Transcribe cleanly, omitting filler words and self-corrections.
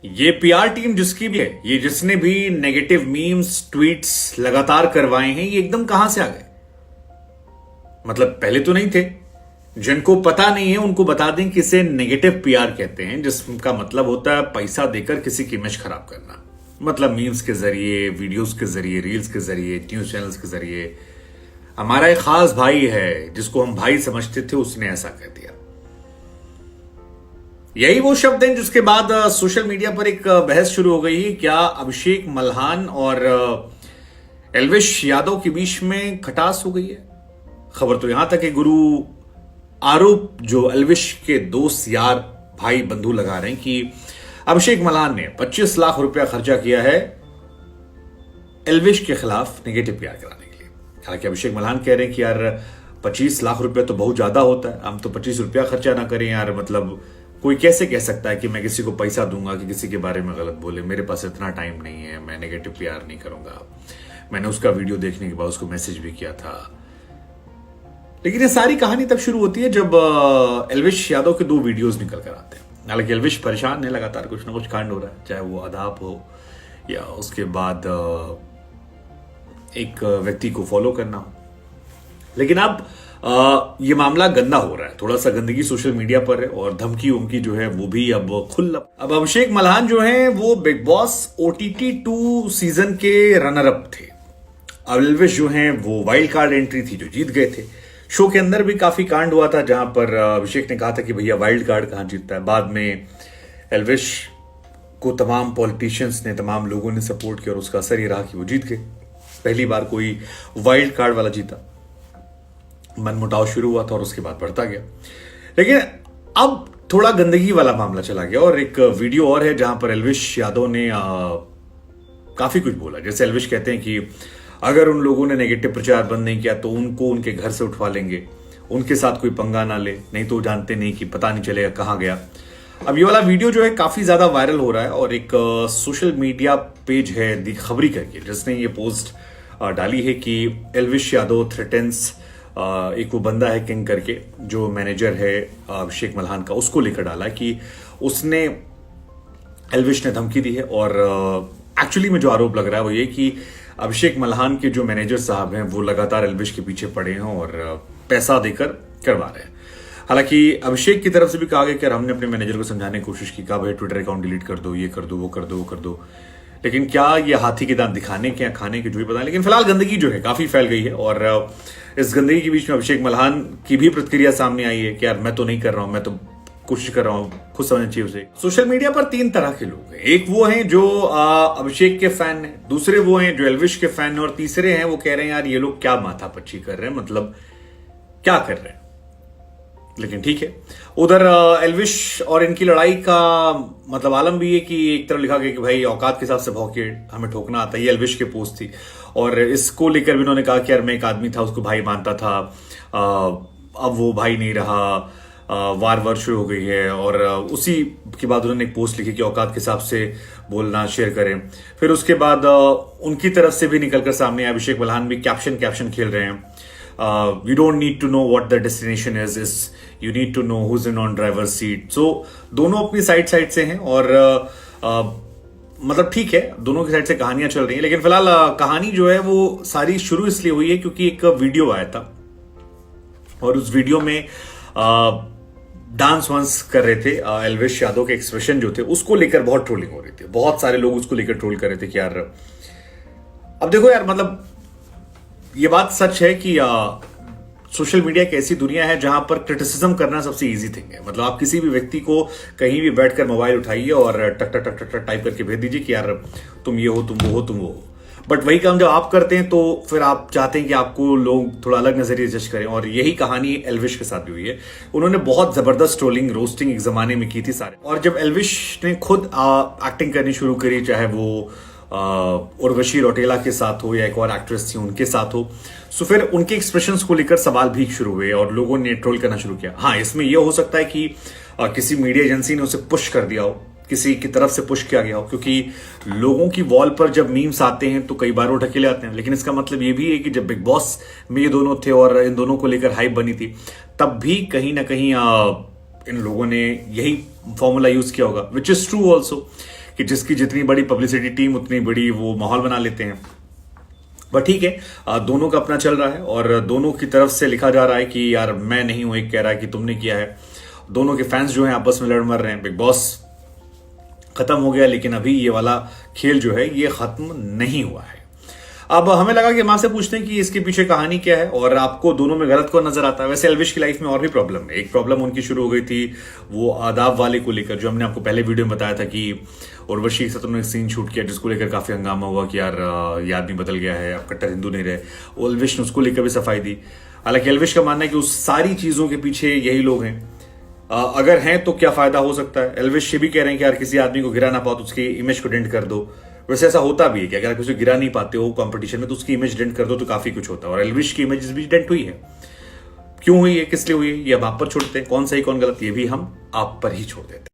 ये PR team जिसकी भी है, ये जिसने भी नेगेटिव मीम्स ट्वीट्स लगातार करवाए हैं, ये एकदम कहां से आ गए? मतलब पहले तो नहीं थे। जिनको पता नहीं है उनको बता दें कि इसे नेगेटिव पीआर कहते हैं, जिसका मतलब होता है पैसा देकर किसी की इमेज खराब करना। मतलब मीम्स के जरिए, वीडियोस के जरिए, रील्स के जरिए, न्यूज चैनल्स के जरिए। हमारा एक खास भाई है जिसको हम भाई समझते थे, उसने ऐसा कर दिया। यही वो शब्द हैं जिसके बाद सोशल मीडिया पर एक बहस शुरू हो गई है। क्या अभिषेक मल्हान और एल्विश यादव के बीच में खटास हो गई है? खबर तो यहां तक है, गुरु आरोप जो एल्विश के दोस्त, यार, भाई, बंधु लगा रहे हैं कि अभिषेक मल्हान ने 25 लाख रुपया खर्चा किया है एल्विश के खिलाफ नेगेटिव पीआर कराने के लिए। हालांकि अभिषेक मल्हान कह रहे हैं कि यार 25 लाख रुपया तो बहुत ज्यादा होता है, हम तो 25 रुपया खर्चा ना करें यार। मतलब कोई कैसे कह सकता है कि मैं किसी को पैसा दूंगा कि किसी के बारे में गलत बोले? मेरे पास इतना टाइम नहीं है, मैं नेगेटिव पीआर नहीं करूंगा। मैंने उसका वीडियो देखने के बाद उसको मैसेज भी किया था। लेकिन ये सारी कहानी तब शुरू होती है जब एल्विश यादव के 2 वीडियोस निकल कर आते हैं। हालांकि एल्विश परेशान है, लगातार कुछ ना कुछ कांड हो रहा है, चाहे वो आदाब हो या उसके बाद एक व्यक्ति को फॉलो करना हो। लेकिन अब ये मामला गंदा हो रहा है, थोड़ा सा गंदगी सोशल मीडिया पर है और धमकी उमकी जो है वो भी अब खुल। अब अभिषेक मल्हान जो है वो बिग बॉस OTT 2 सीजन के रनर अप थे। एल्विश जो है वो वाइल्ड कार्ड एंट्री थी जो जीत गए थे। शो के अंदर भी काफी कांड हुआ था जहां पर अभिषेक ने कहा था कि भैया वाइल्ड कार्ड कहां जीतता है। बाद में एल्विश को तमाम पॉलिटिशियंस ने, तमाम लोगों ने सपोर्ट किया और उसका असर ये रहा कि वो जीत गए। पहली बार कोई वाइल्ड कार्ड वाला जीता। मनमुटाव शुरू हुआ था और उसके बाद बढ़ता गया। लेकिन अब थोड़ा गंदगी वाला मामला चला गया और एक वीडियो और है जहां पर एल्विश यादव ने काफी कुछ बोला। जैसे एल्विश कहते हैं कि अगर उन लोगों ने नेगेटिव प्रचार बंद नहीं किया तो उनको उनके घर से उठवा लेंगे, उनके साथ कोई पंगा ना ले, नहीं तो जानते नहीं कि पता नहीं चलेगा कहां गया। अब ये वाला वीडियो जो है काफी ज्यादा वायरल हो रहा है और एक सोशल मीडिया पेज है दी खबरी करके, जिसने ये पोस्ट डाली है कि एल्विश यादव थ्रेटन्स, एक वो बंदा है किंग करके जो मैनेजर है अभिषेक मल्हान का, उसको लेकर डाला है कि उसने, एल्विश ने धमकी दी है। और एक्चुअली में जो आरोप लग रहा है वो ये कि अभिषेक मल्हान के जो मैनेजर साहब हैं वो लगातार एल्विश के पीछे पड़े हैं और पैसा देकर करवा रहे हैं। हालांकि अभिषेक की तरफ से भी कहा गया कि हमने अपने मैनेजर को समझाने की कोशिश की, कहा भाई ट्विटर अकाउंट डिलीट कर दो, ये कर दो, वो कर दो, वो कर दो। लेकिन क्या ये हाथी के दांत दिखाने के या खाने के, जो भी पता नहीं। लेकिन फिलहाल गंदगी जो है काफी फैल गई है और इस गंदगी के बीच में अभिषेक मल्हान की भी प्रतिक्रिया सामने आई है कि यार मैं तो नहीं कर रहा हूं, मैं तो कोशिश कर रहा हूं, खुद समझना चाहिए उसे। सोशल मीडिया पर 3 तरह के लोग हैं। एक वो हैं जो अभिषेक के फैन हैं, दूसरे वो हैं जो एल्विश के फैन हैं और तीसरे हैं वो कह रहे हैं यार ये लोग क्या माथापच्ची कर रहे हैं, मतलब क्या कर रहे हैं। लेकिन ठीक है, उधर एल्विश और इनकी लड़ाई का मतलब आलम भी है कि एक तरफ लिखा गया कि भाई औकात के हिसाब से भौंके, हमें ठोकना आता है। ये एल्विश के पोस्ट थी और इसको लेकर भी उन्होंने कहा कि यार मैं एक आदमी था, उसको भाई मानता था, अब वो भाई नहीं रहा, वार शुरू हो गई है। और उसी के बाद उन्होंने एक पोस्ट लिखी कि औकात के हिसाब से बोलना, शेयर करें। फिर उसके बाद उनकी तरफ से भी निकलकर सामने अभिषेक मल्हान भी कैप्शन खेल रहे हैं। You don't need to know what the destination is you need to know who's in on driver's seat। So दोनों अपनी साइड से हैं और मतलब ठीक है, दोनों की साइड से कहानियां चल रही हैं। लेकिन फिलहाल कहानी जो है वो सारी शुरू इसलिए हुई है क्योंकि एक वीडियो आया था और उस वीडियो में डांस वांस कर रहे थे एल्विश यादव के एक्सप्रेशन जो थे उसको लेकर बहुत ट्रोलिंग हो रही थी। बहुत सारे लोग उसको लेकर ट्रोल कर रहे थे कि यार अब देखो यार, मतलब ये बात सच है कि सोशल मीडिया एक ऐसी दुनिया है जहां पर क्रिटिसिज्म करना सबसे इजी थिंग है। मतलब आप किसी भी व्यक्ति को कहीं भी बैठकर मोबाइल उठाइए और टक टक टक टक टाइप करके भेज दीजिए कि यार तुम ये हो, तुम वो हो, तुम वो हो। बट वही काम जब आप करते हैं तो फिर आप चाहते हैं कि आपको लोग थोड़ा अलग नजरिए जज करें और यही कहानी एल्विश के साथ भी हुई है। उन्होंने बहुत जबरदस्त ट्रोलिंग, रोस्टिंग एक जमाने में की थी सारे। और जब एल्विश ने खुद एक्टिंग करनी शुरू करी, चाहे वो उर्वशी रौटेला के साथ हो या एक और एक्ट्रेस थी उनके साथ हो, सो फिर उनके एक्सप्रेशंस को लेकर सवाल भी शुरू हुए और लोगों ने ट्रोल करना शुरू किया। हाँ, इसमें यह हो सकता है कि किसी मीडिया एजेंसी ने उसे पुश कर दिया हो, किसी की तरफ से पुश किया गया हो, क्योंकि लोगों की वॉल पर जब मीम्स आते हैं तो कई बार वो ढकेले आते हैं। लेकिन इसका मतलब ये भी है कि जब बिग बॉस में ये दोनों थे और इन दोनों को लेकर हाइप बनी थी, तब भी कहीं ना कहीं इन लोगों ने यही फॉर्मूला यूज किया होगा, विच इज ट्रू ऑल्सो, कि जिसकी जितनी बड़ी पब्लिसिटी टीम उतनी बड़ी वो माहौल बना लेते हैं। बट ठीक है, दोनों का अपना चल रहा है और दोनों की तरफ से लिखा जा रहा है कि यार मैं नहीं हूं, एक कह रहा है कि तुमने किया है। दोनों के फैंस जो हैं आपस में लड़ मर रहे हैं। बिग बॉस खत्म हो गया, लेकिन अभी ये वाला खेल जो है ये खत्म नहीं हुआ है। अब हमें लगा कि हम आपसे पूछते हैं कि इसके पीछे कहानी क्या है और आपको दोनों में गलत कौन नजर आता है। वैसे एल्विश की लाइफ में और भी प्रॉब्लम है। एक प्रॉब्लम उनकी शुरू हो गई थी वो आदाब वाले को लेकर, जो हमने आपको पहले वीडियो में बताया था कि उर्वशी के साथ उन्होंने एक सीन शूट किया जिसको लेकर काफी हंगामा हुआ कि यार ये आदमी बदल गया है, आप कट्टर हिंदू नहीं रहे। एल्विश ने उसको लेकर भी सफाई दी। हालांकि एल्विश का मानना है कि उस सारी चीजों के पीछे यही लोग हैं। अगर हैं तो क्या फायदा हो सकता है। एल्विश ये भी कह रहे हैं कि यार किसी आदमी को गिरा ना पाओ तो उसकी इमेज को डेंट कर दो। वैसे ऐसा होता भी है कि अगर आप किसी को गिरा नहीं पाते हो कंपटीशन में तो उसकी इमेज डेंट कर दो तो काफी कुछ होता है। और एल्विश की इमेज भी डेंट हुई है। क्यों हुई है, किस लिए हुई है, ये अब आप पर छोड़ते हैं। कौन सही कौन गलत ये भी हम आप पर ही छोड़ देते हैं।